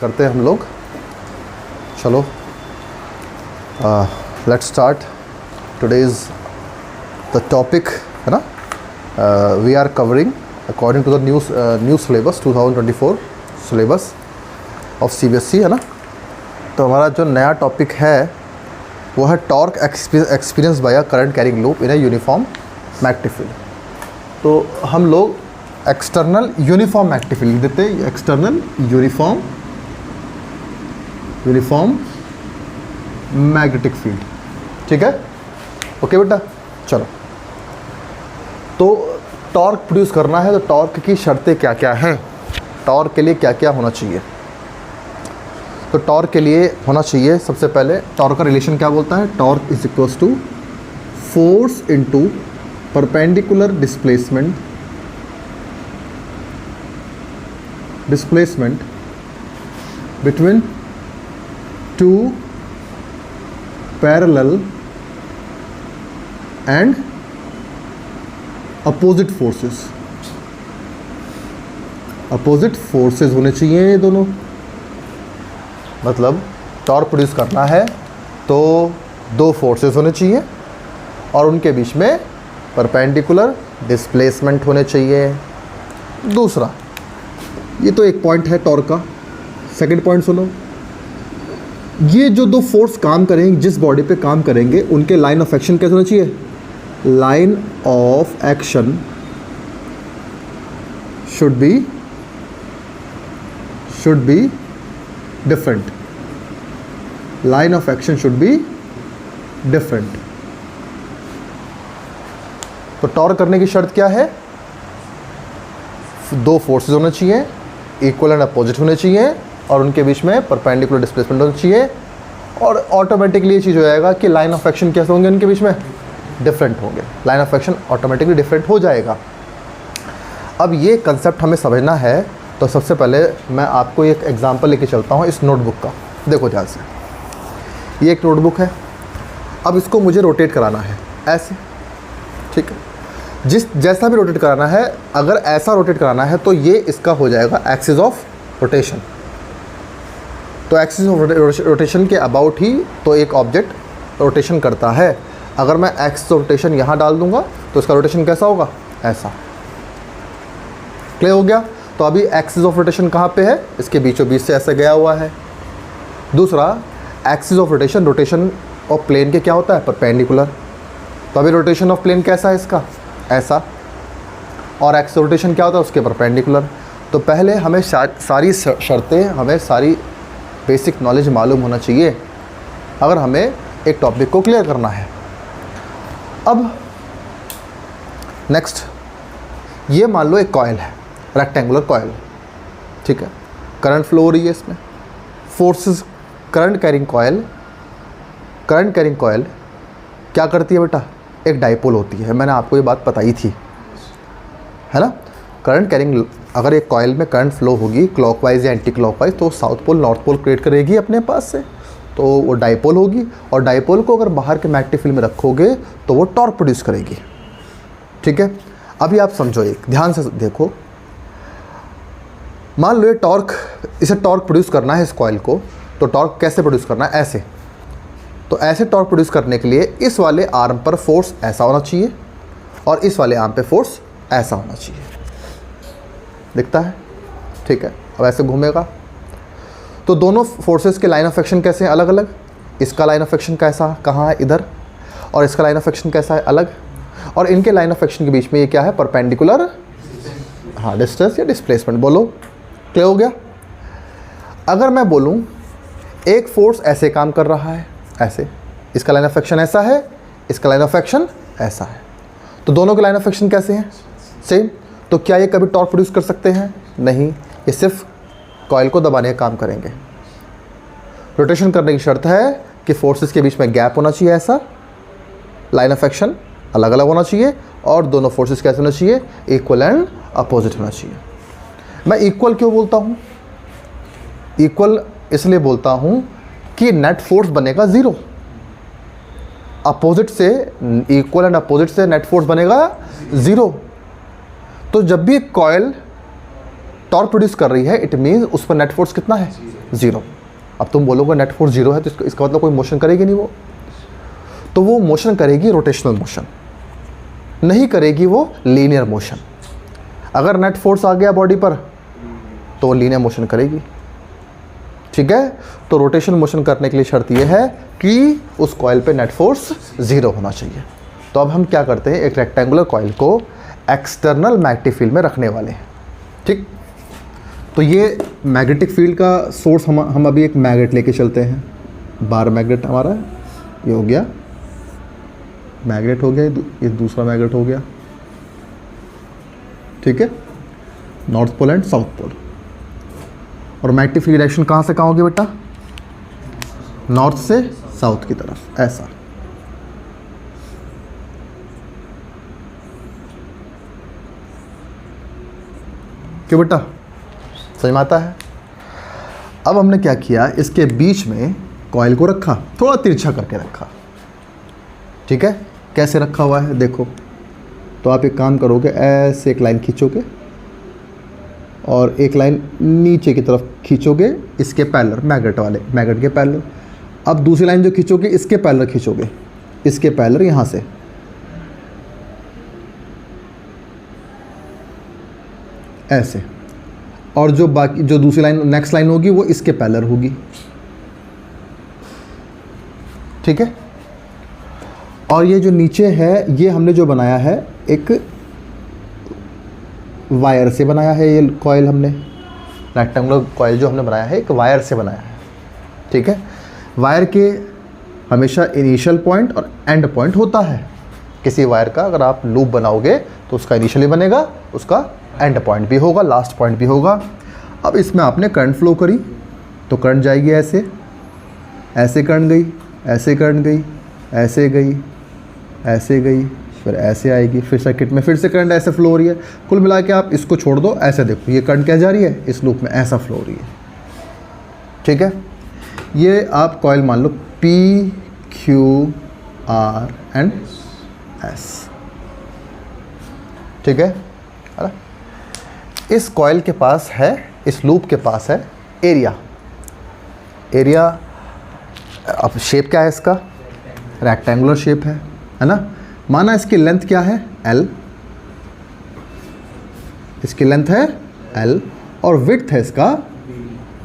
करते हैं हम लोग। चलो let's start today's the topic, है ना। We are covering according to the new syllabus 2024 syllabus of CBSE, है ना। तो हमारा जो नया टॉपिक है वो है torque experience by a current carrying loop in a uniform magnetic field. तो हम लोग एक्सटर्नल यूनिफॉर्म मैग्नेटिक फील्ड देते हैं, एक्सटर्नल यूनिफॉर्म मैग्नेटिक फील्ड, ठीक है। ओके बेटा, चलो। तो टॉर्क प्रोड्यूस करना है तो टॉर्क की शर्तें क्या क्या हैं, टॉर्क के लिए क्या क्या होना चाहिए। तो टॉर्क के लिए होना चाहिए सबसे पहले, टॉर्क का रिलेशन क्या बोलता है, torque is equals to force into perpendicular displacement between two parallel and opposite forces होने चाहिए ये दोनों। मतलब टॉर्क प्रोड्यूस करना है तो दो फोर्सेस होने चाहिए और उनके बीच में परपेंडिकुलर डिस्प्लेसमेंट होने चाहिए। दूसरा, ये तो एक पॉइंट है टॉर्क का। सेकंड पॉइंट सुनो, ये जो दो फोर्स काम करेंगे, जिस बॉडी पे काम करेंगे, उनके लाइन ऑफ एक्शन कैसे होना चाहिए, line of action should be different. Line of action should be different. तो टॉर्क करने की शर्त क्या है, दो फोर्सेस होने चाहिए, इक्वल एंड अपोजिट होने चाहिए और उनके बीच में परपेंडिकुलर डिस्प्लेसमेंट होना चाहिए। और ऑटोमेटिकली ये चीज़ हो जाएगा कि लाइन ऑफ एक्शन कैसे होंगे, उनके बीच में डिफरेंट होंगे। Line of action automatically different हो जाएगा। अब ये कंसेप्ट हमें समझना है तो सबसे पहले मैं आपको एक एग्जांपल लेके चलता हूँ इस नोटबुक का। देखो ध्यान से, ये एक नोटबुक है। अब इसको मुझे रोटेट कराना है ऐसे, ठीक है। जैसा भी रोटेट कराना है, अगर ऐसा रोटेट कराना है तो ये इसका हो जाएगा एक्सिस ऑफ रोटेशन। तो एक्सिस ऑफ रोटेशन के अबाउट ही तो एक ऑब्जेक्ट रोटेशन करता है। अगर मैं एक्सिस ऑफ रोटेशन यहाँ डाल दूंगा तो इसका रोटेशन कैसा होगा, ऐसा। क्लियर हो गया। तो अभी एक्सिस ऑफ रोटेशन कहाँ पे है, इसके बीचों बीच से ऐसे गया हुआ है। दूसरा, axis of rotation of plane के क्या होता है, परपेंडिकुलर। तो अभी रोटेशन ऑफ प्लेन कैसा है इसका, ऐसा। और एक्सिस ऑफ रोटेशन क्या होता है, उसके परपेंडिकुलर। तो पहले हमें सारी शर्तें, हमें सारी बेसिक नॉलेज मालूम होना चाहिए अगर हमें एक टॉपिक को क्लियर करना है। अब नेक्स्ट, ये मान लो एक कॉइल है, रेक्टेंगुलर कॉइल, ठीक है। करंट फ्लो हो रही है इसमें, फोर्सेस। करंट कैरिंग कॉइल क्या करती है बेटा, एक डाइपोल होती है। मैंने आपको ये बात बताई थी, है ना। करंट कैरिंग, अगर एक कॉइल में करंट फ्लो होगी क्लॉकवाइज या एंटी क्लॉकवाइज, तो south pole north pole create करेगी अपने पास से, तो वो डाइपोल होगी। और डाइपोल को अगर बाहर के मैग्नेटिक फील्ड में रखोगे तो वो टॉर्क प्रोड्यूस करेगी, ठीक है। अभी आप समझो, एक ध्यान से देखो। मान लो ये इसे टॉर्क प्रोड्यूस करना है इस कॉइल को, तो टॉर्क कैसे प्रोड्यूस करना है, ऐसे। तो ऐसे टॉर्क प्रोड्यूस करने के लिए इस वाले आर्म पर फोर्स ऐसा होना चाहिए और इस वाले आर्म पे फोर्स ऐसा होना चाहिए, दिखता है, ठीक है। अब ऐसे घूमेगा तो दोनों फोर्सेस के लाइन ऑफ एक्शन कैसे हैं, अलग अलग। इसका लाइन ऑफ एक्शन कैसा कहाँ है, इधर, और इसका लाइन ऑफ एक्शन कैसा है, अलग। और इनके लाइन ऑफ एक्शन के बीच में ये क्या है, परपेंडिकुलर, हाँ, डिस्टेंस या डिस्प्लेसमेंट, बोलो। क्लियर हो गया। अगर मैं बोलूँ एक फोर्स ऐसे काम कर रहा है, ऐसे, इसका लाइन ऑफ एक्शन ऐसा है, इसका लाइन ऑफ एक्शन ऐसा है, तो दोनों के लाइन ऑफ एक्शन कैसे हैं, सेम। तो क्या ये कभी टॉर्क प्रोड्यूस कर सकते हैं, नहीं। ये सिर्फ कॉइल को दबाने का काम करेंगे। रोटेशन करने की शर्त है कि फोर्सेस के बीच में गैप होना चाहिए, ऐसा। लाइन ऑफ एक्शन अलग अलग होना चाहिए और दोनों फोर्सेस कैसे होना चाहिए, इक्वल एंड अपोजिट होना चाहिए। मैं इक्वल क्यों बोलता हूँ, इक्वल इसलिए बोलता हूँ कि नेट फोर्स बनेगा ज़ीरो। अपोजिट से, इक्वल एंड अपोजिट से नेट फोर्स बनेगा ज़ीरो। तो जब भी कॉइल टॉर्क प्रोड्यूस कर रही है, इट मीन्स उस पर नेट फोर्स कितना है, 0। अब तुम बोलोगे नेट फोर्स 0 है तो इसका मतलब कोई मोशन करेगी नहीं वो, तो वो मोशन करेगी रोटेशनल मोशन, नहीं करेगी वो लीनियर मोशन। अगर नेट फोर्स आ गया बॉडी पर तो वो लीनियर मोशन करेगी, ठीक है। तो रोटेशन मोशन करने के लिए शर्त ये है कि उस कॉइल पे नेट फोर्स 0 होना चाहिए। तो अब हम क्या करते हैं, एक रेक्टेंगुलर कॉइल को एक्सटर्नल मैग्नेटिक फील्ड में रखने वाले हैं, ठीक। तो ये मैग्नेटिक फील्ड का सोर्स हम अभी एक मैग्नेट लेके चलते हैं, बार मैग्नेट हमारा ये हो गया, मैग्नेट हो गया, ये दूसरा मैग्नेट हो गया, ठीक है, north pole and south pole. और मैग्नेटिक फील्ड डायरेक्शन कहाँ से कहाँ होगी बेटा, नॉर्थ से साउथ की तरफ, ऐसा। क्यों बेटा, समझ में आता है। अब हमने क्या किया, इसके बीच में कॉइल को रखा, थोड़ा तिरछा करके रखा, ठीक है। कैसे रखा हुआ है देखो, तो आप एक काम करोगे, ऐसे एक लाइन खींचोगे और एक लाइन नीचे की तरफ खींचोगे, इसके पैरेलल, मैग्नेट के पैरेलल। अब दूसरी लाइन जो खींचोगे इसके पैरेलल खींचोगे, इसके पैरेलल यहाँ से, ऐसे। और जो बाकी जो दूसरी लाइन नेक्स्ट लाइन होगी वो इसके पैरेलल होगी, ठीक है। और ये जो नीचे है ये हमने जो बनाया है एक वायर से बनाया है, ये कॉइल हमने रेक्टेंगुलर कॉइल जो हमने बनाया है एक वायर से बनाया है, ठीक है। वायर के हमेशा इनिशियल पॉइंट और एंड पॉइंट होता है किसी वायर का। अगर आप लूप बनाओगे तो उसका इनिशियली बनेगा, उसका एंड पॉइंट भी होगा, लास्ट पॉइंट भी होगा। अब इसमें आपने करंट फ्लो करी तो करंट जाएगी ऐसे, ऐसे करंट गई, ऐसे करंट गई, ऐसे गई, ऐसे गई, फिर ऐसे आएगी, फिर सर्किट में फिर से करंट ऐसे फ्लो हो रही है। कुल मिला के आप इसको छोड़ दो, ऐसे देखो ये करंट क्या जा रही है, इस लूप में ऐसा फ्लो हो रही है, ठीक है। ये आप कॉइल मान लो P, Q, R and S, ठीक है। इस कॉइल के पास है, इस लूप के पास है एरिया। एरिया अब शेप क्या है इसका, रेक्टेंगुलर शेप है ना। माना इसकी लेंथ क्या है L, इसकी लेंथ है L और विड्थ है इसका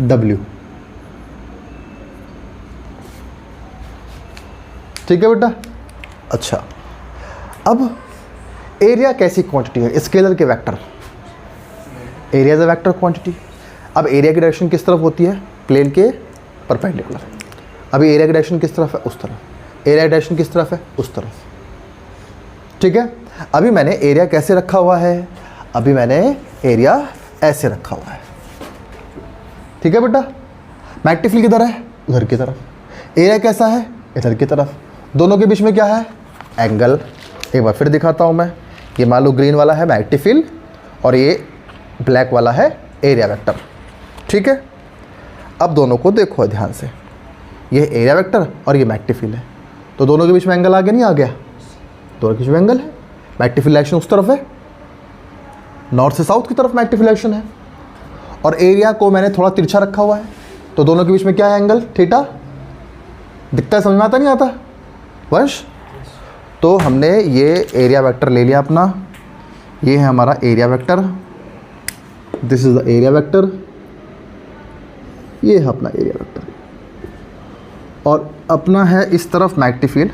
W, ठीक है बेटा। अच्छा, अब एरिया कैसी क्वांटिटी है, स्केलर के vector, area is a vector quantity. अब एरिया की डायरेक्शन किस तरफ होती है, प्लेन के परपेंडिकुलर। अभी एरिया की डायरेक्शन किस तरफ है, उस तरफ। एरिया की डायरेक्शन किस तरफ है, उस तरफ, ठीक है। अभी मैंने एरिया कैसे रखा हुआ है, अभी मैंने एरिया ऐसे रखा हुआ है, ठीक है बेटा। मैग्नेटिक फील्ड किधर है, उधर की तरफ। एरिया कैसा है, इधर की तरफ। दोनों के बीच में क्या है, एंगल। एक बार फिर दिखाता हूँ मैं, ये मान लो ग्रीन वाला है मैग्नेटिक फील्ड और ये ब्लैक वाला है एरिया वेक्टर, ठीक है। अब दोनों को देखो ध्यान से, ये एरिया वेक्टर और ये मैग्नेटिक फील्ड है, तो दोनों के बीच में एंगल आ गया, नहीं आ गया, दोनों के बीच में एंगल है। मैग्नेटिक फील्ड डायरेक्शन उस तरफ है, नॉर्थ से साउथ की तरफ मैग्नेटिक फील्ड डायरेक्शन है, और एरिया को मैंने थोड़ा तिरछा रखा हुआ है, तो दोनों के बीच में क्या है, एंगल थीटा। दिखता है, समझ में आता नहीं आता वंश। तो हमने ये एरिया वेक्टर ले लिया अपना, ये है हमारा area vector, this is the area vector, ये है अपना एरिया वेक्टर। और अपना है इस तरफ मैग्नेटिक फील्ड,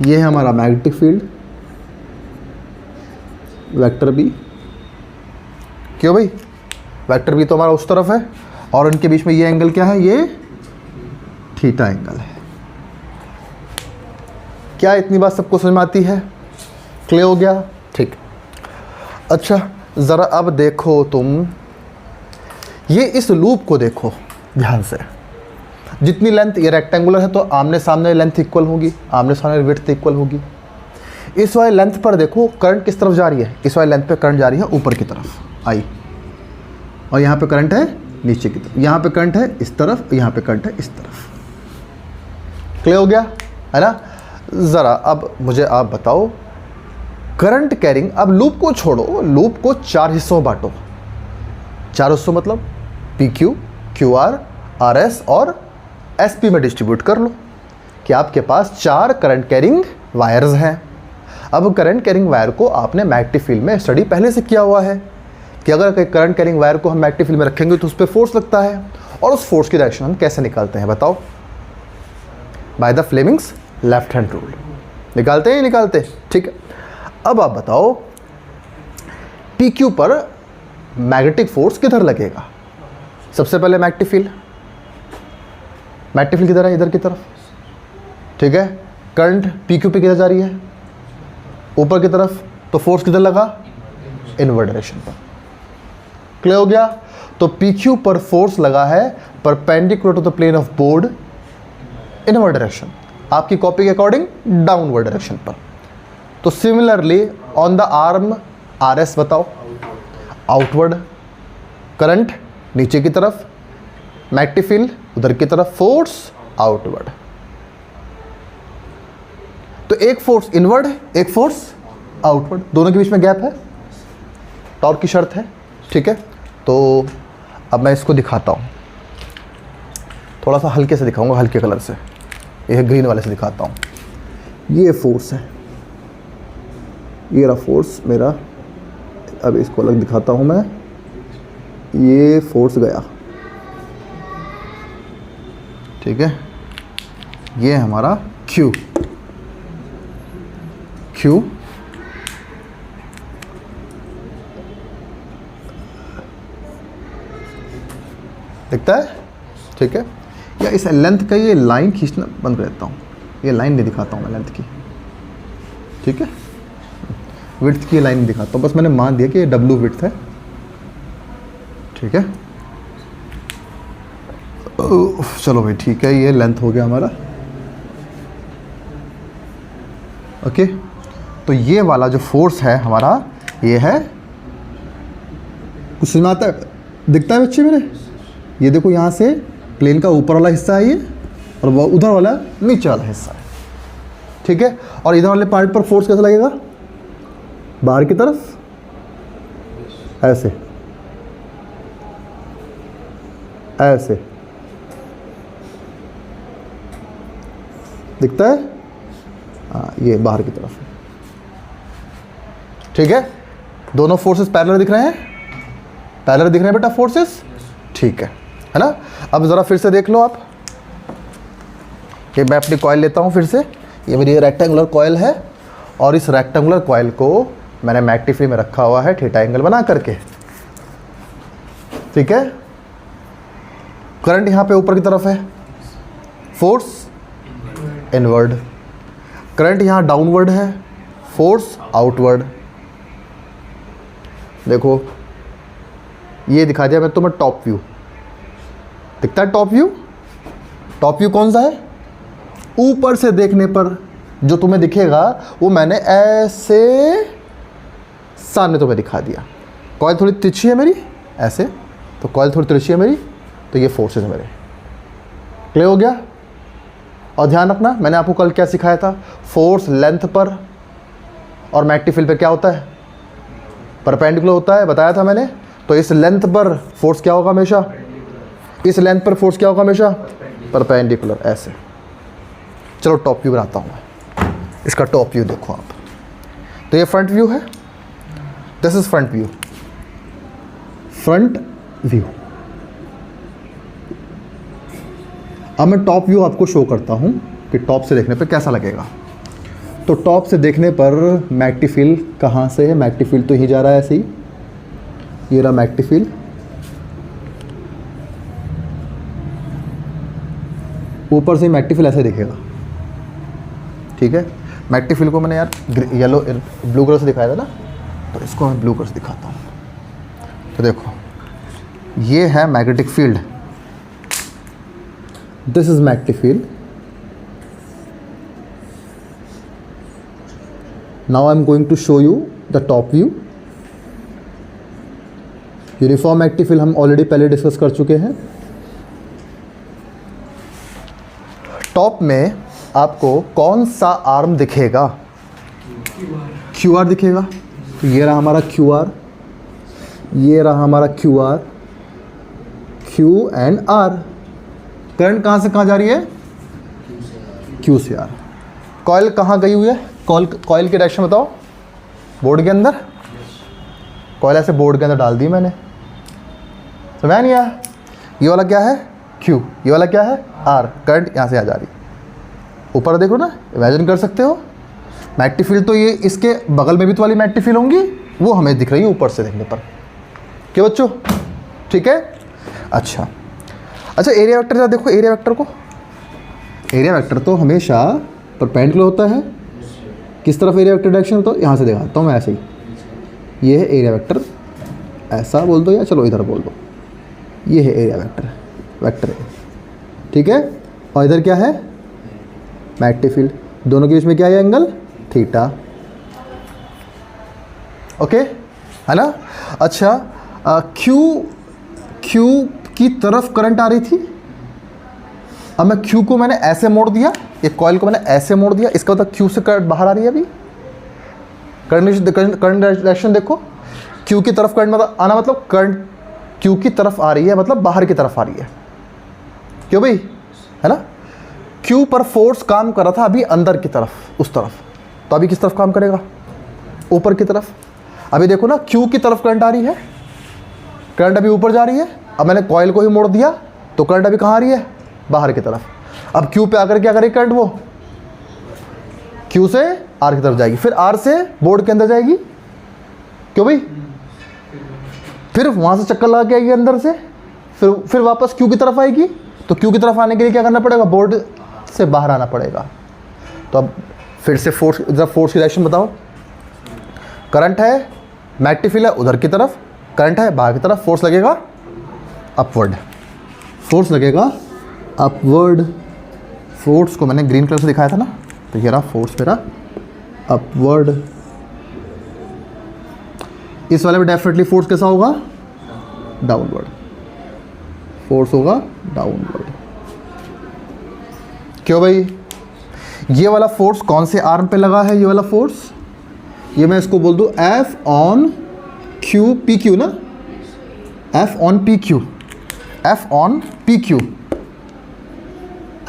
ये है हमारा मैग्नेटिक फील्ड वेक्टर बी। क्यों भाई, वेक्टर बी तो हमारा उस तरफ है और उनके बीच में ये एंगल क्या है, ये थीटा एंगल है। क्या इतनी बात सबको समझ में आती है, क्लियर हो गया, ठीक। अच्छा ज़रा अब देखो तुम, ये इस लूप को देखो ध्यान से। जितनी लेंथ, ये रेक्टेंगुलर है तो आमने सामने लेंथ इक्वल होगी, आमने सामने विड्थ इक्वल होगी। इस वाले लेंथ पर देखो करंट किस तरफ जा रही है, इस वाले लेंथ पे करंट जा रही है ऊपर की तरफ आई, और यहाँ पे करंट है नीचे की तरफ। यहाँ पे करंट है इस तरफ, यहाँ पे करंट है इस तरफ। क्लियर हो गया है ना। ज़रा अब मुझे आप बताओ, करंट कैरिंग, अब लूप को छोड़ो, लूप को 4 हिस्सों में बांटो। 4 हिस्सों मतलब PQ, QR, RS और SP में डिस्ट्रीब्यूट कर लो कि आपके पास 4 करंट कैरिंग वायर्स हैं। अब करंट कैरिंग वायर को आपने मैग्नेटिक फील्ड में स्टडी पहले से किया हुआ है कि अगर करंट कैरिंग वायर को हम मैग्नेटिक फील्ड में रखेंगे तो उस पर फोर्स लगता है, और उस फोर्स की डायरेक्शन हम कैसे निकालते हैं बताओ? By the Fleming's left hand rule. निकालते हैं, निकालते हैं, ठीक है। अब आप बताओ PQ पर मैग्नेटिक फोर्स किधर लगेगा? सबसे पहले मैग्नेटिक फील्ड किधर है? इधर की तरफ, ठीक है। करंट PQ पे किधर जा रही है? ऊपर की तरफ, तो फोर्स किधर लगा? इनवर्ड डायरेक्शन पर। क्लियर हो गया? तो PQ पर फोर्स लगा है perpendicular to the plane of board, inward direction, आपकी कॉपी के अकॉर्डिंग डाउनवर्ड डायरेक्शन पर। तो similarly on the arm RS बताओ, आउटवर्ड, करंट नीचे की तरफ, मैग्नेटिक फील्ड उधर की तरफ, फोर्स आउटवर्ड। तो एक फोर्स इनवर्ड, एक फोर्स आउटवर्ड, दोनों के बीच में गैप है, टॉर्क की शर्त है, ठीक है। तो अब मैं इसको दिखाता हूँ, थोड़ा सा हल्के से दिखाऊंगा, हल्के कलर से, यह ग्रीन वाले से दिखाता हूँ। ये फोर्स है, ये रहा फोर्स मेरा। अब इसको अलग दिखाता हूँ मैं, ये फोर्स गया, ठीक है। ये हमारा Q दिखता है, ठीक है। या इस लेंथ का ये लाइन खींचना बंद कर देता हूँ, ये लाइन नहीं दिखाता हूँ मैं लेंथ की, ठीक है। विड्थ की लाइन दिखाता हूँ, बस मैंने मान दिया कि ये W विड्थ है, ठीक है। चलो भाई ठीक है, ये लेंथ हो गया हमारा, ओके। तो ये वाला जो फोर्स है हमारा, ये है, कुछ समझ आता है, दिखता है बच्चे मेरे? ये देखो, यहाँ से प्लेन का ऊपर वाला हिस्सा है ये, और वो उधर वाला नीचे वाला हिस्सा है, ठीक है। और इधर वाले पार्ट पर फोर्स कैसा लगेगा? बाहर की तरफ, ऐसे ऐसे दिखता है, हाँ, ये बाहर की तरफ, ठीक है। दोनों फोर्सेस पैरेलल दिख रहे हैं, पैरेलल दिख रहे हैं बेटा फोर्सेस, ठीक है ना। अब ज़रा फिर से देख लो आप, ये मैं अपनी कॉइल लेता हूँ फिर से, ये मेरी रेक्टेंगुलर कॉइल है, और इस रेक्टेंगुलर कॉइल को मैंने मैग्नेटिक फील्ड में रखा हुआ है थीटा एंगल बना करके, ठीक है। करंट यहाँ पे ऊपर की तरफ है, फोर्स इनवर्ड, करंट यहाँ डाउनवर्ड है, फोर्स आउटवर्ड। देखो ये दिखा दिया मैं तुम्हें टॉप व्यू, दिखता है टॉप व्यू? टॉप व्यू कौन सा है? ऊपर से देखने पर जो तुम्हें दिखेगा वो मैंने ऐसे सामने तुम्हें दिखा दिया। कॉइल थोड़ी तिरछी है मेरी, ऐसे, तो कॉइल थोड़ी तिरछी है मेरी, तो ये फोर्सेस मेरे। क्लियर हो गया? और ध्यान रखना, मैंने आपको कल क्या सिखाया था? फोर्स लेंथ पर और मैग्नेटिक फील्ड पे क्या होता है? परपेंडिकुलर होता है, बताया था मैंने। तो इस लेंथ पर फोर्स क्या होगा हमेशा? इस लेंथ पर फोर्स क्या होगा हमेशा? परपेंडिकुलर, ऐसे। चलो टॉप व्यू बनाता हूँ मैं, इसका टॉप व्यू देखो आप। तो ये फ्रंट व्यू है, this is front view, front view. अब मैं टॉप व्यू आपको शो करता हूँ कि टॉप से देखने पर कैसा लगेगा। तो टॉप से देखने पर मैग्नेटिक फील्ड कहाँ से है? मैग्नेटिक फील्ड तो ही जा रहा है ऐसे ही, ये रहा मैग्नेटिक फील्ड, ऊपर से मैग्नेटिक फील्ड ऐसे दिखेगा, ठीक है। मैग्नेटिक फील्ड को मैंने यार येलो ब्लू कलर से दिखाया था ना, तो इसको मैं ब्लू कलर से दिखाता हूँ। तो देखो ये है magnetic field, this is magnetic field. Now I am going to show you the top view. Uniform magnetic field हम ऑलरेडी पहले डिस्कस कर चुके हैं। टॉप में आपको कौन सा आर्म दिखेगा? क्यू आर दिखेगा। तो ये रहा हमारा क्यू आर, ये रहा हमारा Q R, Q and R। Current कहाँ से कहाँ जा रही है? Q से R। कॉइल कहाँ गई हुई है? कॉइल की डायरेक्शन बताओ। बोर्ड के अंदर। कॉइल ऐसे बोर्ड के अंदर डाल दी मैंने, समझ नहीं आया? ये वाला क्या है? Q, ये वाला क्या है? R। करंट यहाँ से आ जा रही, ऊपर देखो ना, इमेजिन कर सकते हो। मैग्नेटिक फील्ड तो ये इसके बगल में भी तो वाली मैग्नेटिक फील्ड होंगी, वो हमें दिख रही है ऊपर से देखने पर। क्या बच्चों, ठीक है? अच्छा, एरिया वेक्टर जरा देखो, एरिया वेक्टर को। एरिया वेक्टर तो हमेशा परपेंडिकुलर होता है। किस तरफ एरिया वेक्टर डायरेक्शन होता है? यहाँ से दिखाता हूँ मैं, ऐसे ही। ये है एरिया वेक्टर, ऐसा बोल दो या चलो इधर बोल दो। ये है एरिया वेक्टर, वेक्टर है, ठीक है? और इधर क्या है? Magnetic field. दोनों के बीच में क्या है? Angle theta. ओके, है ना? अच्छा, क्यू की तरफ करंट आ रही थी। अब मैं क्यू को मैंने ऐसे मोड़ दिया, एक कॉइल को मैंने ऐसे मोड़ दिया, इसका मतलब क्यू से करंट बाहर आ रही है। अभी करंट डायरेक्शन देखो, क्यू की तरफ करंट मतलब आना, मतलब करंट क्यू की तरफ आ रही है, मतलब बाहर की तरफ आ रही है। क्यों भाई, है ना? क्यू पर फोर्स काम कर रहा था अभी अंदर की तरफ, उस तरफ, तो अभी किस तरफ काम करेगा? ऊपर की तरफ। अभी देखो ना, क्यू की तरफ करंट आ रही है, करंट अभी ऊपर जा रही है। अब मैंने कॉइल को ही मोड़ दिया तो करंट अभी कहाँ आ रही है? बाहर की तरफ। अब क्यू पे आकर क्या करेगी करंट? वो क्यू से आर की तरफ जाएगी, फिर आर से बोर्ड के अंदर जाएगी। क्यों भाई? फिर वहाँ से चक्कर लगा के आएगी अंदर से, फिर वापस क्यू की तरफ आएगी। तो क्यू की तरफ आने के लिए क्या करना पड़ेगा? बोर्ड से बाहर आना पड़ेगा। तो अब फिर से फोर्स, जरा फोर्स की डायरेक्शन बताओ। करंट है, मैग्नेटिक फील्ड है उधर की तरफ, करंट है बाहर की तरफ, फोर्स लगेगा अपवर्ड, फोर्स लगेगा अपवर्ड। फोर्स को मैंने ग्रीन कलर से दिखाया था ना, तो ये रहा फोर्स मेरा अपवर्ड। इस वाले में डेफिनेटली फोर्स कैसा होगा? डाउनवर्ड, फोर्स होगा डाउनवर्ड। क्यों भाई? ये वाला फोर्स कौन से आर्म पे लगा है? ये वाला फोर्स, ये मैं इसको बोल दूं F on Q, P Q ना, F on P Q, F on P Q,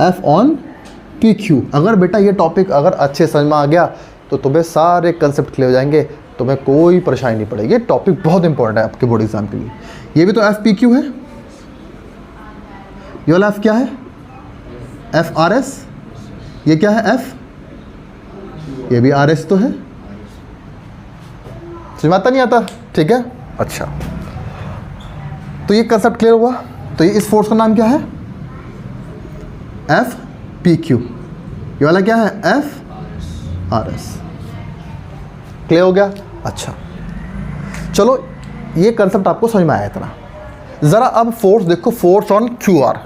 F on P Q. अगर बेटा ये टॉपिक अगर अच्छे समझ में आ गया तो तुम्हें सारे कंसेप्ट क्लियर हो जाएंगे, तुम्हें कोई परेशानी नहीं पड़ेगी। ये टॉपिक बहुत इंपॉर्टेंट है आपके बोर्ड एग्जाम के लिए। ये भी तो एफ पी क्यू है, ये वाला एफ क्या है? F R S. ये क्या है? एफ, ये भी आर एस तो है। समझ में आता नहीं आता? ठीक है, अच्छा। तो ये कंसेप्ट क्लियर हुआ। तो ये इस फोर्स का नाम क्या है? F P Q. ये वाला क्या है? F R S. क्लियर हो गया? अच्छा, चलो ये कंसेप्ट आपको समझ में आया इतना। ज़रा अब फोर्स देखो, फोर्स ऑन क्यू आर।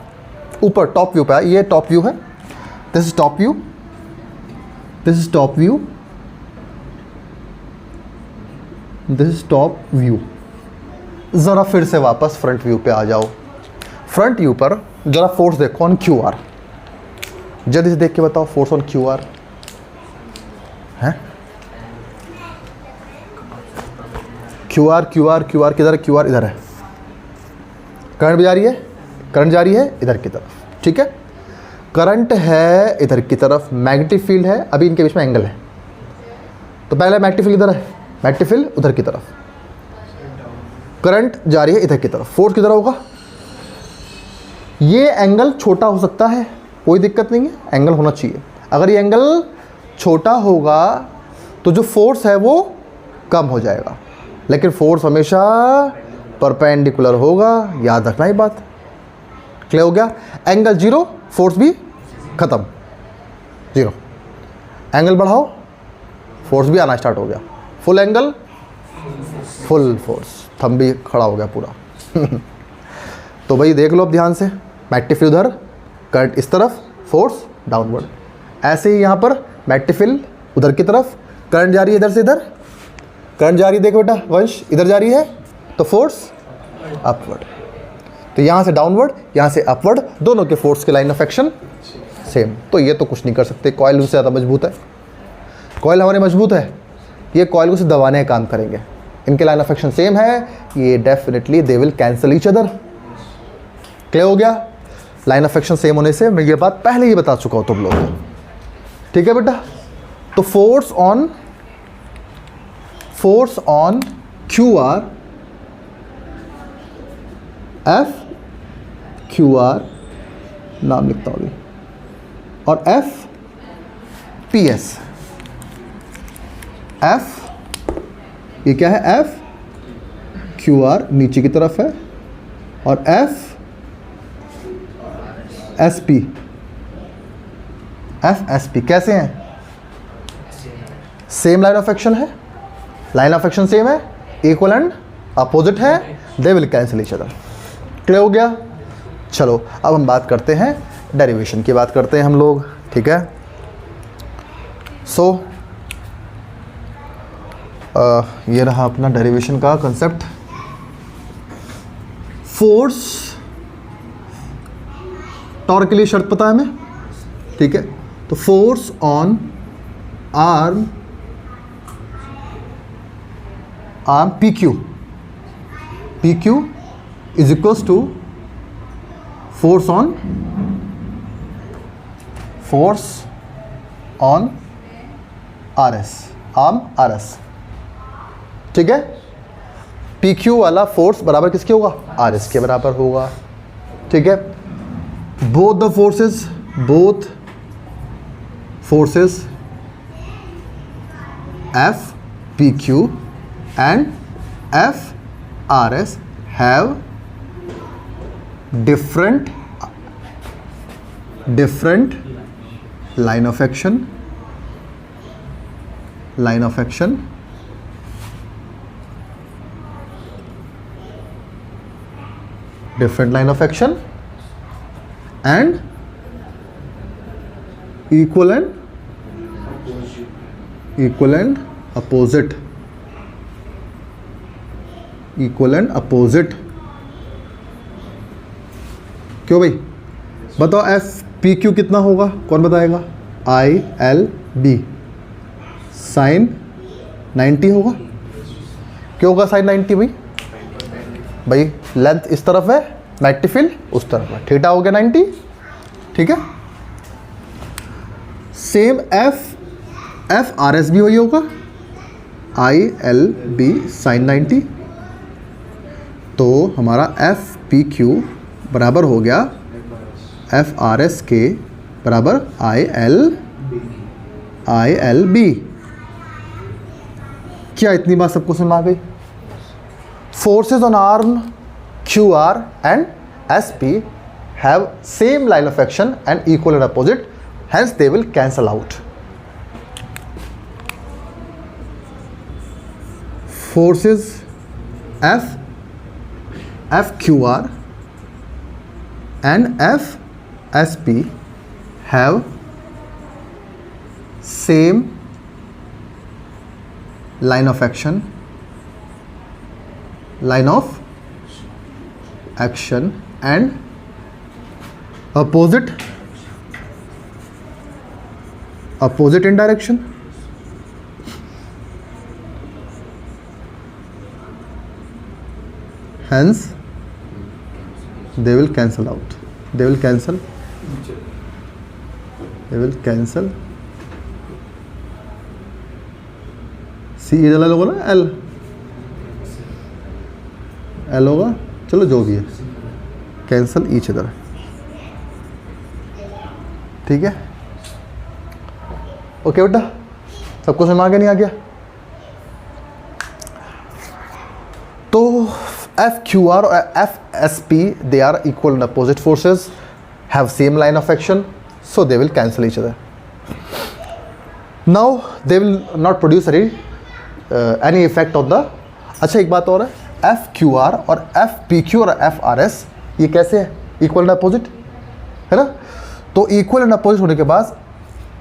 ऊपर टॉप व्यू पे है, ये टॉप व्यू है, this is top view, this is top view, this is top view. ज़रा फिर से वापस फ्रंट व्यू पे आ जाओ। फ्रंट व्यू पर ज़रा फोर्स देखो ऑन क्यू आर। जल्दी से देख के बताओ फोर्स ऑन क्यू आर है? Q R, Q R, Q R किधर है? क्यू आर इधर है। करंट भी जा रही है, करंट जा रही है इधर की तरफ, ठीक है? करंट है इधर की तरफ, मैग्नेटिक फील्ड है, अभी इनके बीच में एंगल है। तो पहले मैग्नेटिक फील्ड इधर है, मैग्नेटिक फील्ड उधर की तरफ, करंट जा रही है इधर की तरफ, फोर्स किधर होगा? ये एंगल छोटा हो सकता है, कोई दिक्कत नहीं है, एंगल होना चाहिए। अगर ये एंगल छोटा होगा तो जो फोर्स है वो कम हो जाएगा, लेकिन फोर्स हमेशा परपेंडिकुलर होगा, याद रखना ये बात। क्लियर हो गया? एंगल जीरो, फोर्स भी खत्म, जीरो। एंगल बढ़ाओ, फोर्स भी आना स्टार्ट हो गया, full angle, full force, thumb भी खड़ा हो गया पूरा। तो भाई देख लो अब ध्यान से, मैग्नेटिक फील्ड उधर, करंट इस तरफ, फोर्स डाउनवर्ड। ऐसे ही यहाँ पर मैग्नेटिक फील्ड उधर की तरफ, करंट जा रही है इधर से इधर, करंट जा रही है, देखो बेटा वंश इधर जा रही है, तो फोर्स अपवर्ड। तो यहाँ से डाउनवर्ड, यहाँ से अपवर्ड, दोनों के फोर्स के लाइन ऑफ एक्शन सेम। तो ये तो कुछ नहीं कर सकते, कॉइल उससे ज़्यादा मजबूत है, कॉइल हमारे मजबूत है, ये कॉइल को से दबाने का काम करेंगे। इनके लाइन ऑफ एक्शन सेम है, ये definitely they will cancel each other. Clear हो गया? लाइन ऑफ एक्शन सेम होने से मैं ये बात पहले ही बता चुका हूं तुम लोगों को, ठीक है बेटा? तो force on Q R, F Q are नाम लिखता हूं अभी, और एफ पी एस। एफ ये क्या है? एफ क्यू आर नीचे की तरफ है, और F S P, F S P कैसे हैं? सेम लाइन ऑफ एक्शन है, लाइन ऑफ एक्शन सेम है, इक्वल एंड अपोजिट है, they will cancel each other. Clear हो गया? चलो अब हम बात करते हैं डेरिवेशन की, बात करते हैं हम लोग, ठीक है? सो ये रहा अपना डेरिवेशन का कंसेप्ट। फोर्स, टॉर्क के लिए शर्त पता है हमें, ठीक है? तो force on arm P Q is equals to force on R S, arm R S, ठीक है? पी क्यू वाला फोर्स बराबर किसके होगा? आर एस के बराबर होगा, ठीक है? Both forces F P Q and F R S have different line of action, different line of action and equal and opposite, क्यों भाई? बताओ एफ पी क्यू कितना होगा, कौन बताएगा? आई एल बी साइन 90 होगा। क्यों होगा साइन 90 भाई? भाई लेंथ इस तरफ है, मैग्नेटिक फील्ड उस तरफ है, थीटा हो गया 90, ठीक है? सेम एफ आर एस भी वही होगा, आई एल बी साइन 90। तो हमारा एफ पी क्यू बराबर हो गया एफ आर एस के बराबर आई एल बी। क्या इतनी बात सबको समझ आ गई? Forces on arm Q R and S P have same line of action and equal and opposite, hence they will cancel out. Forces F Q are and FSP have same line of action and opposite in direction. Hence they will cancel out, they will cancel सी इधर L होगा ना, L होगा, चलो जो भी है, cancel each other, ठीक है? ओके बेटा, सबको समझ आ गया नहीं आ गया? तो एफ क्यू आर और F S P they are equal and opposite forces, have same line of action, so they will cancel each other. Now they will not produce any effect on the. अच्छा एक बात और है, F Q R और F P Q और F R S ये कैसे है? इक्वल एंड अपोजिट है ना. तो इक्वल एंड अपोजिट होने के बाद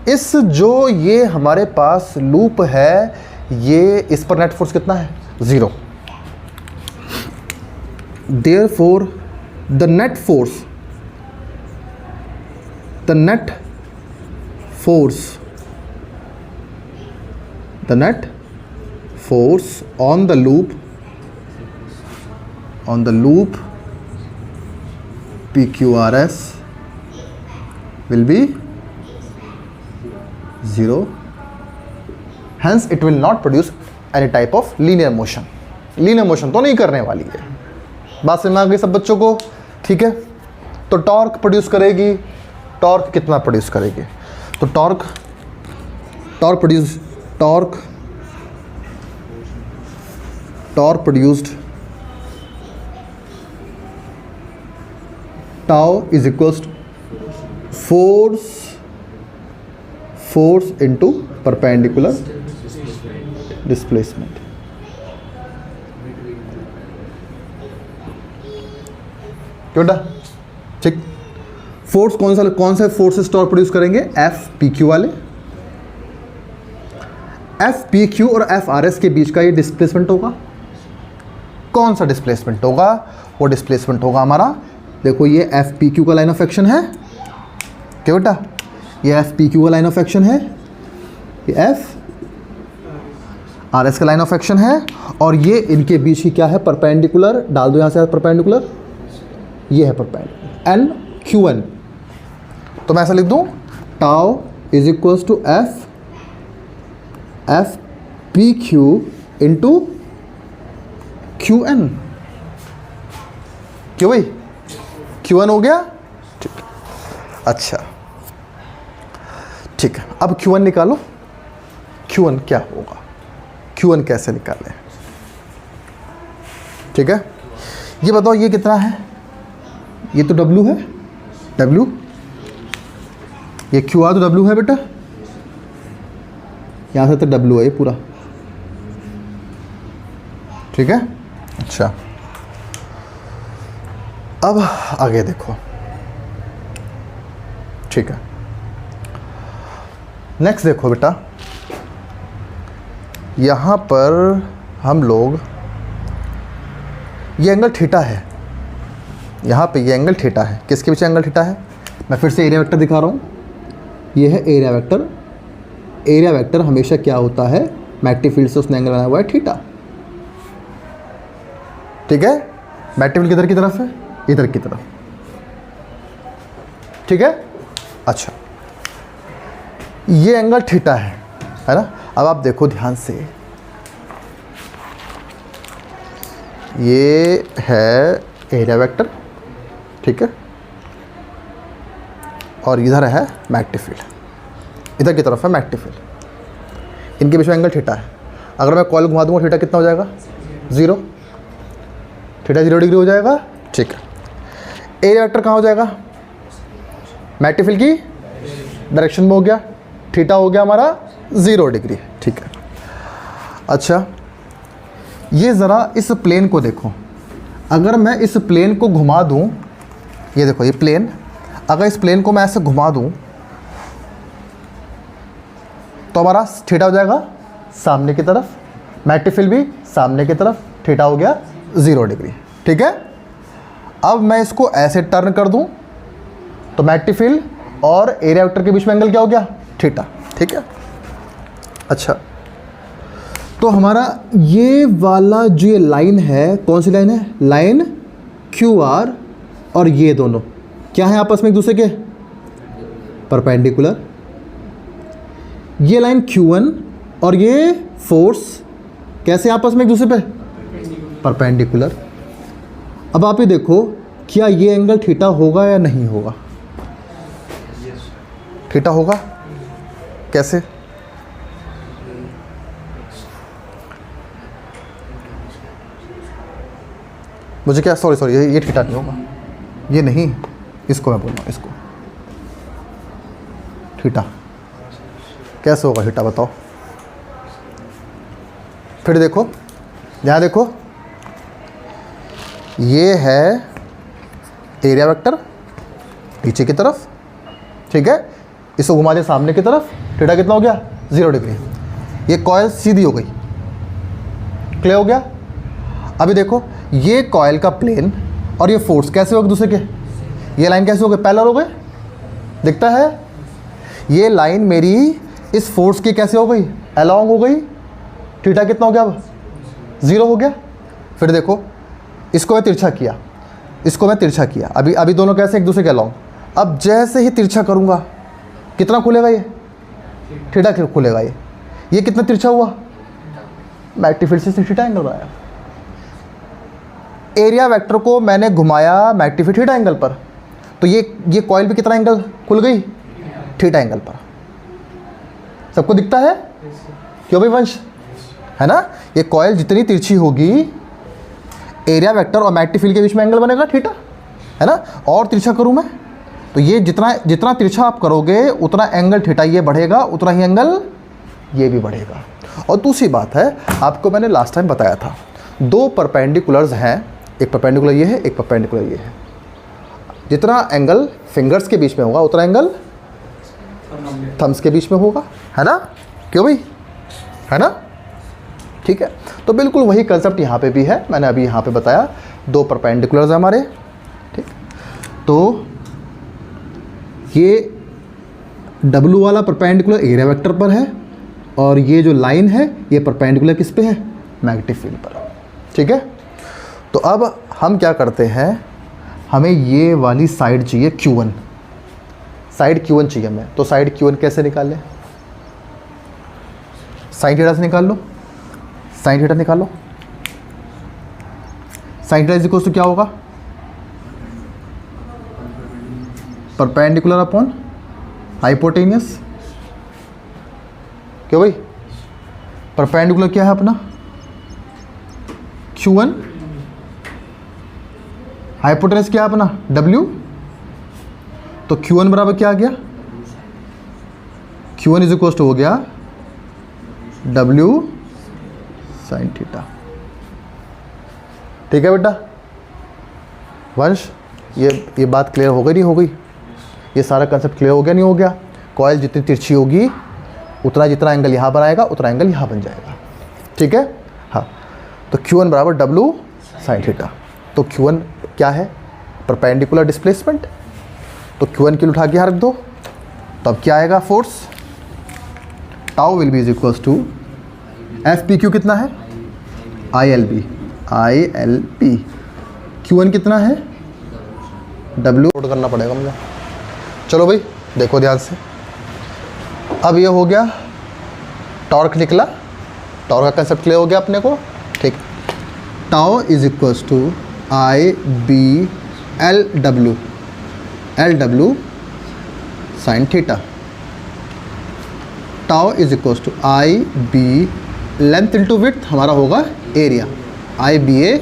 इस जो ये हमारे पास लूप है, ये इस पर नेट फोर्स कितना है? 0. Therefore the net force on the loop PQRS will be 0, hence it will not produce any type of linear motion. Linear motion तो नहीं करने वाली है। बात समझ में आ गई सब बच्चों को? ठीक है, तो टॉर्क प्रोड्यूस करेगी। टॉर्क कितना प्रोड्यूस करेगी? तो torque produced tau is equals to force into perpendicular displacement. क्यों बेटा? ठीक। फोर्स कौन सा फोर्सेस टॉर्क प्रोड्यूस करेंगे? FPQ वाले। FPQ और FRS के बीच का ये डिस्प्लेसमेंट होगा। कौन सा डिस्प्लेसमेंट होगा? वो डिस्प्लेसमेंट होगा हमारा, देखो ये FPQ का लाइन ऑफ एक्शन है। क्या बेटा? ये FPQ का लाइन ऑफ एक्शन है, ये FRS का लाइन ऑफ एक्शन है, और ये इनके बीच ही क्या है? परपेंडिकुलर। डाल दो यहाँ से परपेंडिकुलर, ये है परपेंडिकुलर NQN। तो मैं ऐसा लिख दूं, tau is equals to FPQ into QN। क्यों भाई? QN हो गया? ठीक। अच्छा ठीक है, अब QN निकालो। QN क्या होगा? QN कैसे निकालें? ठीक है, ये बताओ ये कितना है? ये तो W है, W। ये QR तो W है बेटा, यहाँ से तो W है ये पूरा। ठीक है, अच्छा अब आगे देखो। ठीक है, नेक्स्ट देखो बेटा, यहाँ पर हम लोग, ये एंगल थीटा है, यहाँ पे ये एंगल थीटा है। किसके पीछे एंगल थीटा है? मैं फिर से एरिया वेक्टर दिखा रहा हूँ, ये है एरिया वेक्टर। एरिया वेक्टर हमेशा क्या होता है? मैग्नेटिक फील्ड से उसने एंगल बनाया हुआ है थीटा। ठीक है, मैग्नेटिक फील्ड किधर की तरफ है? इधर की तरफ। ठीक है, अच्छा ये एंगल थीटा है ना? अब आप देखो ध्यान से, ये है एरिया वेक्टर, ठीक है, और इधर है मैग्नेटिक फील्ड, इधर की तरफ है मैग्नेटिक फील्ड। इनके बीच में एंगल थीटा है। अगर मैं कॉइल घुमा दूंगा, थीटा कितना हो जाएगा? 0। थीटा 0 डिग्री हो जाएगा। ठीक है, एरिया वेक्टर कहाँ हो जाएगा? मैग्नेटिक फील्ड की डायरेक्शन में हो गया, थीटा हो गया हमारा 0 डिग्री। ठीक है, अच्छा ये ज़रा इस प्लेन को देखो। अगर मैं इस प्लेन को घुमा दूं, ये देखो ये प्लेन, अगर इस प्लेन को मैं ऐसे घुमा दूं तो हमारा थीटा हो जाएगा सामने की तरफ, मैग्नेटिक फील्ड भी सामने की तरफ, थीटा हो गया 0 डिग्री। ठीक है, अब मैं इसको ऐसे टर्न कर दूं तो मैग्नेटिक फील्ड और एरिया वेक्टर के बीच में एंगल क्या हो गया? थीटा। ठीक है, अच्छा तो हमारा ये वाला जो ये लाइन है, कौन सी लाइन है? लाइन QR, और ये दोनों क्या है आपस में? एक दूसरे के परपेंडिकुलर। ये लाइन QN और ये फोर्स कैसे आपस में एक दूसरे पे? परपेंडिकुलर। अब आप ये देखो, क्या ये एंगल थीटा होगा या नहीं होगा? थीटा होगा। कैसे? मुझे क्या, सॉरी ये थीटा नहीं होगा, ये नहीं, इसको मैं बोल रहा हूँ, इसको थीटा। कैसे होगा थीटा बताओ? फिर देखो, यहाँ देखो, ये है एरिया वेक्टर नीचे की तरफ, ठीक है, इसको घुमा दे सामने की तरफ, थीटा कितना हो गया? 0 डिग्री। ये कॉइल सीधी हो गई। क्लियर हो गया? अभी देखो, ये कॉइल का प्लेन और ये फोर्स कैसे हो गए दूसरे के? ये लाइन कैसे हो गए? पैरेलल हो गए, दिखता है। ये लाइन मेरी इस फोर्स की कैसे हो गई? अलॉन्ग हो गई। थीटा कितना हो गया? अब 0 हो गया। फिर देखो, इसको मैं तिरछा किया, इसको मैं तिरछा किया, अभी दोनों कैसे एक दूसरे के अलाउ। अब जैसे ही तिरछा करूँगा कितना खुलेगा, ये थीटा खुलेगा। ये कितना तिरछा हुआ, मैग्नेटिक फील्ड से थीटा एंगल बनाया। एरिया वेक्टर को मैंने घुमाया मैग्नेटिक फील्ड थीटा एंगल पर, तो ये कॉइल भी कितना एंगल खुल गई, थीटा एंगल पर। सबको दिखता है क्यों भाई वंश, है ना। ये कॉइल जितनी तिरछी होगी, एरिया वेक्टर और मैग्नेटिक फील्ड के बीच में एंगल बनेगा थीटा, है ना। और तिरछा करूँ मैं तो ये जितना तिरछा आप करोगे उतना एंगल थीटा ये बढ़ेगा, उतना ही एंगल ये भी बढ़ेगा। और दूसरी बात है, आपको मैंने लास्ट टाइम बताया था, दो परपेंडिकुलर्स हैं, एक परपेंडिकुलर ये है, एक परपेंडिकुलर ये है। जितना एंगल फिंगर्स के बीच में होगा उतना एंगल थम्स के बीच में होगा, है ना। क्यों भाई, है ना, ठीक है। तो बिल्कुल वही कंसेप्ट यहाँ पे भी है, मैंने अभी यहाँ पे बताया। दो परपेंडिकुलर्स हैं हमारे, ठीक। तो ये W वाला परपेंडिकुलर एरिया वेक्टर पर है, और ये जो लाइन है ये परपेंडिकुलर किस पे है, मैग्नेटिक फील्ड पर, ठीक है। तो अब हम क्या करते हैं, हमें ये वाली साइड चाहिए Q1, साइड Q1 चाहिए हमें। तो साइड Q1 कैसे निकालें, साइन थीटा से निकाल लो, साइन थीटा निकालो। Sine theta is equal to क्या होगा, परपेंडिकुलर अपॉन हाइपोटेनियस। क्यों भाई, परपेंडिकुलर क्या है अपना Q1, हाइपोटेनियस क्या है अपना W। तो Q1 बराबर क्या आ गया, Q1 इज इक्वल टू हो गया W साइन थीटा। ठीक है बेटा वंश, ये बात क्लियर हो गई नहीं हो गई, ये सारा कंसेप्ट क्लियर हो गया नहीं हो गया। कॉइल जितनी तिरछी होगी उतना जितना एंगल यहाँ बनाएगा उतना एंगल यहाँ बन जाएगा, ठीक है। हाँ, तो Q1 बराबर W साइन थीटा। तो Q1 क्या है, परपेंडिकुलर डिस्प्लेसमेंट। तो Q1 की उठा के यहाँ रख दो, तो अब क्या आएगा, force tau will be is equals to FPQ कितना है, ILB। Q1 कितना है, W नोट करना पड़ेगा मुझे। चलो भाई देखो ध्यान से, अब ये हो गया टॉर्क निकला, टॉर्क का कंसेप्ट क्लियर हो गया अपने को, ठीक। Tau is equals to LW sine theta. Tau is equals to IB length into width, हमारा होगा area, IBA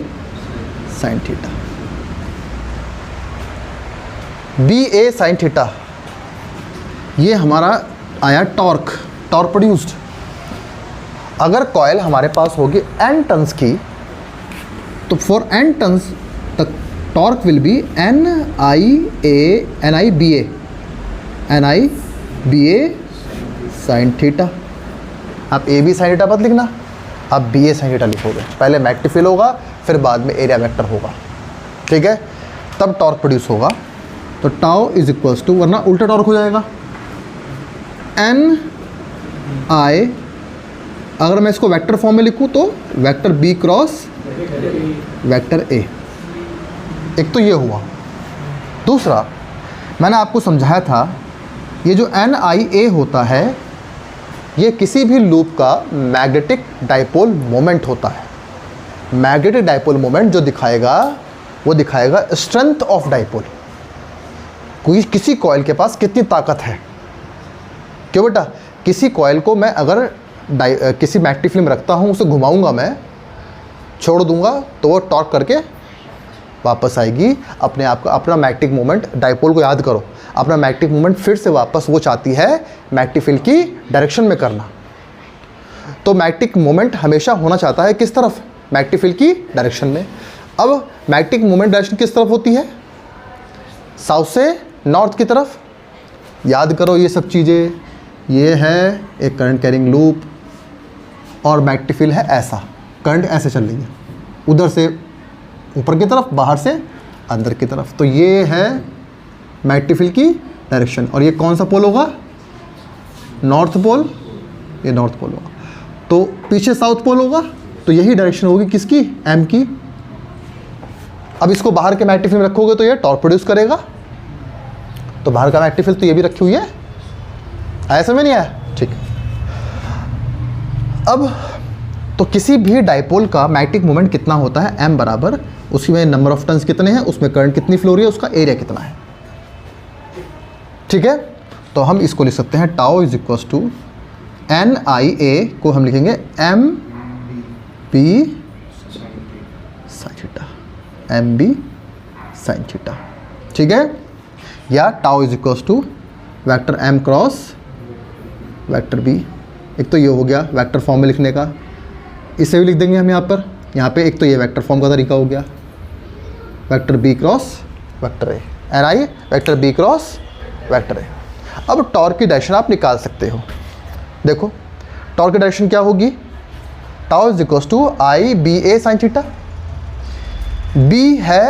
sine theta. BA sine theta, ये हमारा आया टॉर्क प्रोड्यूस्ड। अगर कॉइल हमारे पास होगी n टन्स की, तो for n turns the torque will be NIBA sine theta. आप AB साइन थीटा मत लिखना, आप BA साइन थीटा लिखोगे। पहले मैग्नेटिक फील्ड होगा, फिर बाद में एरिया वेक्टर होगा, ठीक है, तब टॉर्क प्रोड्यूस होगा। तो टाउ इज इक्वल्स टू, वरना उल्टा टॉर्क हो जाएगा, NI। अगर मैं इसको वेक्टर फॉर्म में लिखूँ तो vector B cross vector A। एक तो ये हुआ। दूसरा, मैंने आपको समझाया था, ये जो NIA होता है ये किसी भी लूप का मैग्नेटिक डाइपोल मोमेंट होता है। मैग्नेटिक डाइपोल मोमेंट जो दिखाएगा वो दिखाएगा स्ट्रेंथ ऑफ डाइपोल, कोई किसी कॉइल के पास कितनी ताकत है। क्यों बेटा, किसी कॉइल को मैं अगर किसी मैग्नेटिक फील्ड में रखता हूँ, उसे घुमाऊंगा, मैं छोड़ दूंगा तो वो टॉर्क करके वापस आएगी अपने आप का। अपना मैग्नेटिक मोमेंट, डाइपोल को याद करो, अपना मैग्नेटिक मोमेंट फिर से वापस वो चाहती है मैग्नेटिक फील्ड की डायरेक्शन में करना। तो मैग्नेटिक मोमेंट हमेशा होना चाहता है किस तरफ, मैग्नेटिक फील्ड की डायरेक्शन में। अब मैग्नेटिक मोमेंट डायरेक्शन किस तरफ होती है, साउथ से नॉर्थ की तरफ। याद करो ये सब चीज़ें, ये है एक करंट कैरिंग लूप और मैग्नेटिक फील्ड है ऐसा, करंट ऐसे चल रही है, उधर से ऊपर की तरफ, बाहर से अंदर की तरफ। तो ये है मैग्नेटिक फील्ड की डायरेक्शन। और ये कौन सा पोल होगा, नॉर्थ पोल, ये नॉर्थ पोल होगा। तो पीछे साउथ पोल होगा, तो यही डायरेक्शन होगी किसकी, M की। अब इसको बाहर के मैग्नेटिक फील्ड में रखोगे तो ये टॉर्क प्रोड्यूस करेगा, तो बाहर का मैग्नेटिक फील्ड तो ये भी रखी हुई है, ऐसा में नहीं आया, ठीक। अब तो किसी भी डाइपोल का मैग्नेटिक मोमेंट कितना होता है, m बराबर उसी में नंबर ऑफ टर्न्स कितने हैं, उसमें करंट कितनी फ्लो रही है, उसका एरिया कितना है, ठीक है। तो हम इसको लिख सकते हैं tau is equal to NIA को हम लिखेंगे MB sin theta, MB sin theta, ठीक है। या tau is equal to vector M cross vector B। एक तो ये हो गया वेक्टर फॉर्म में लिखने का, इसे भी लिख देंगे हम यहाँ पे एक तो ये वेक्टर फॉर्म का तरीका हो गया, vector B cross vector A, NI vector B cross vector A। अब टॉर्क की डायरेक्शन आप निकाल सकते हो। देखो टॉर्क की डायरेक्शन क्या होगी, tau is equal to IBA sin theta. B है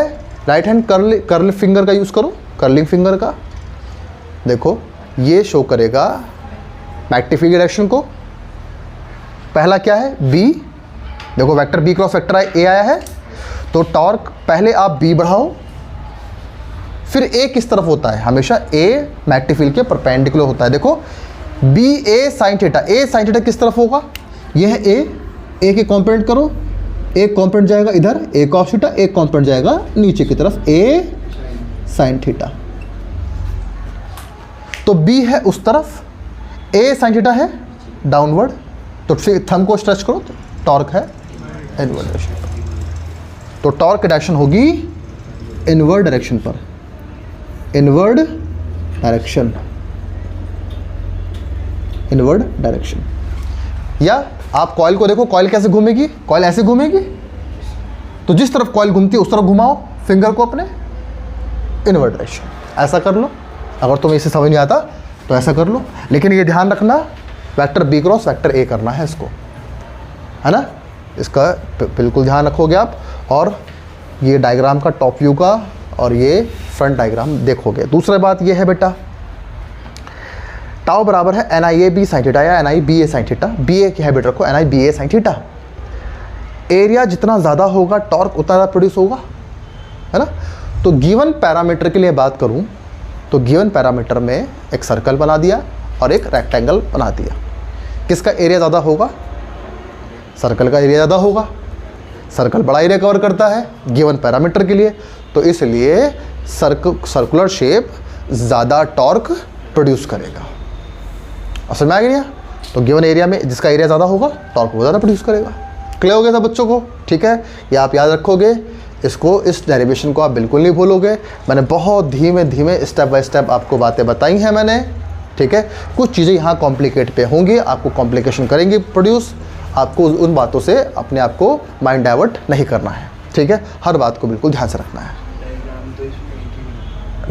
राइट हैंड कर्ल फिंगर का यूज़ करो, कर्लिंग फिंगर का। देखो ये शो करेगा मैग्नेटिक फील्ड की डायरेक्शन को। पहला क्या है B, देखो vector B cross vector A आया है, तो टॉर्क पहले आप B बढ़ाओ, फिर A किस तरफ होता है, हमेशा A मैग्नेटिक फील्ड के परपेंडिकुलर होता है। देखो BA sin theta, A sin theta किस तरफ होगा, यह है A के कॉम्पोनेंट करो, एक कॉम्पोनेंट जाएगा इधर A cos थीटा, एक कॉम्पोनेंट जाएगा नीचे की तरफ A sin थीटा। तो B है उस तरफ, A sin थीटा है डाउनवर्ड, तो फिर थंब को स्ट्रेच करो तो टॉर्क है इनवर्ड डायरेक्शन पर। तो टॉर्क की डायरेक्शन होगी इनवर्ड डायरेक्शन पर, इनवर्ड डायरेक्शन, इनवर्ड डायरेक्शन। या आप कॉइल को देखो, कॉइल कैसे घूमेगी, कॉइल ऐसे घूमेगी, तो जिस तरफ कॉइल घूमती है उस तरफ घुमाओ फिंगर को अपने, इनवर्ड डायरेक्शन। ऐसा कर लो, अगर तुम्हें इसे समझ नहीं आता तो ऐसा कर लो, लेकिन ये ध्यान रखना vector B cross vector A करना है इसको, है ना, इसका बिल्कुल ध्यान रखोगे आप। और ये डायग्राम का टॉप व्यू का और ये फ्रंट डायग्राम देखोगे। दूसरी बात ये है बेटा, टाउ बराबर है NIAB sin थीटा या NIBA sin थीटा। BA की हैबिट रखो, NIBA sin थीटा। एरिया जितना ज़्यादा होगा टॉर्क उतना ज़्यादा प्रोड्यूस होगा, है ना। तो गिवन पैरामीटर के लिए बात करूं तो गिवन पैरामीटर में एक सर्कल बना दिया और एक रेक्टेंगल बना दिया। किसका एरिया ज़्यादा होगा, सर्कल का एरिया ज़्यादा होगा, सर्कल बड़ा एरिया कवर करता है गिवन पैरामीटर के लिए, तो इसलिए सर्कुलर शेप ज़्यादा टॉर्क प्रोड्यूस करेगा। और समझ में आ गया, तो गिवन एरिया में जिसका एरिया ज़्यादा होगा टॉर्क वो ज़्यादा प्रोड्यूस करेगा। क्लियर हो गया था बच्चों को, ठीक है। ये आप याद रखोगे इसको, इस डेरिवेशन को आप बिल्कुल नहीं भूलोगे। मैंने बहुत धीमे धीमे स्टेप बाय स्टेप आपको बातें बताई हैं मैंने, ठीक है। कुछ चीज़ें यहाँ कॉम्प्लिकेट पे होंगी, आपको कॉम्प्लिकेशन करेंगी प्रोड्यूस, आपको उन बातों से अपने आप को माइंड डाइवर्ट नहीं करना है, ठीक है। हर बात को बिल्कुल ध्यान से रखना है।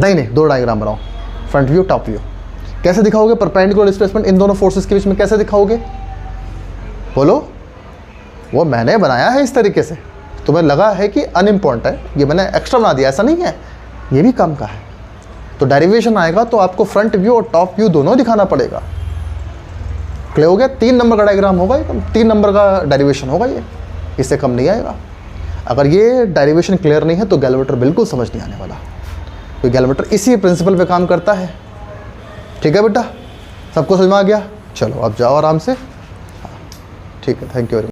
नहीं, दो डायग्राम बनाओ, फ्रंट व्यू टॉप व्यू। कैसे दिखाओगे परपेंडिकुलर डिस्प्लेसमेंट इन दोनों फोर्सेस के बीच में, कैसे दिखाओगे बोलो। वो मैंने बनाया है इस तरीके से, तुम्हें लगा है कि अनइम्पॉर्टेंट है, ये मैंने एक्स्ट्रा बना दिया, ऐसा नहीं है, ये भी काम का है। तो डेरिवेशन आएगा तो आपको फ्रंट व्यू और टॉप व्यू दोनों दिखाना पड़ेगा। क्लियर हो गया, 3 नंबर का डायग्राम होगा, 3 नंबर का डेरिवेशन होगा, ये इससे कम नहीं आएगा। अगर ये डेरिवेशन क्लियर नहीं है तो गैल्वेटर बिल्कुल समझ नहीं आने वाला, तो गैल्वेटर इसी प्रिंसिपल पे काम करता है, ठीक है बेटा। सबको समझ में आ गया, चलो अब जाओ आराम से, ठीक है, थैंक यू वेरी मच।